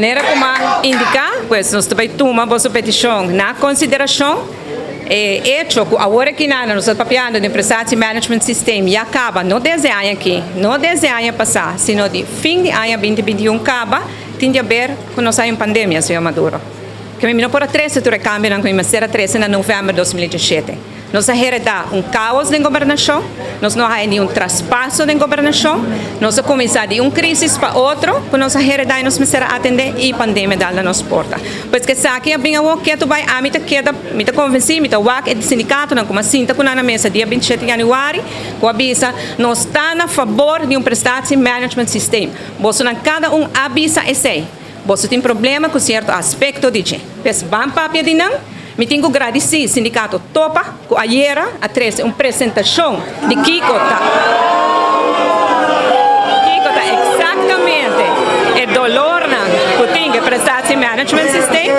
maneira como indicar, pues nós também tomamos a petição na consideração. Hecho que agora que nós estamos papiando no Empresário Management System e acaba no desenho aqui, no desenho passar, sino de fim de ano 2021 acaba, tem a ver com nós em pandemia, senhor Maduro. Que não por 13 tu recambio com a será 13 de novembro de 2017. Nós heredamos caos na governação, nós não há nenhum traspasso na governação, nós começamos de crise para outro, que nós heredamos e nós precisamos atender e a pandemia da nossa porta. Pois que aqui bem o que tu vai a mim te convenci, me te wak e sindicato não como sinta com na mesa dia 27 de janeiro, com avisa nós está a favor de prestação management system. Você não cada avisa esse. Você tem problema com certo aspecto de gente. Pois vamos para de não. Me tenho que agradecer, o sindicato topa, que ayer a uma apresentação de Kiko exatamente o dolor que tem que prestar esse management system.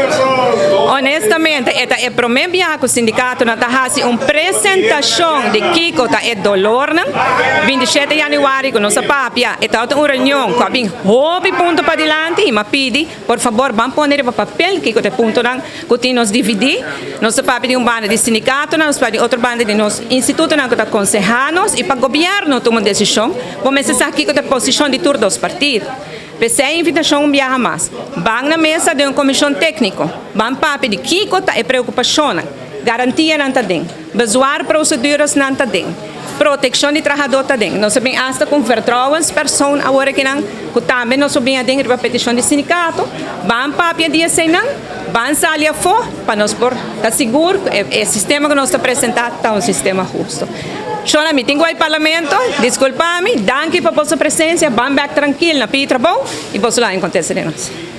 Honestamente, é o primeiro dia que o sindicato não faz uma apresentação de Kiko é dolor. 27 de janeiro, com nossa papia, é uma reunião com bem hobby ponto para diante e me pede, por favor, vamos pôr no papel Kiko é ponto que nos dividir. Nossa papia de banda de sindicato, nós de outra banda de nosso instituto que está aconselhando e para o governo tomar decisão, vamos acessar Kiko a posição de todos os partidos. Pese a invitação viaja mais. Vão na mesa de uma comissão técnica. Vão para de Kiko é preocupação. Garantia não está dentro. Bezoar proceduras não está dentro. Proteção de trabalhador está dentro. Nós sabemos hasta com vertrouwens pessoas agora que não, que também nós sabemos dentro da petição de sindicato. Vão para dia sem não. Vão sair a fora para nós por estar seguro que o sistema que nós está apresentando está um sistema justo. Shona, me tenho aí parlamento, desculpa-me, danke por vossa presença, vamos back tranquilo na Pitra, bom? E vos lá acontece de nós.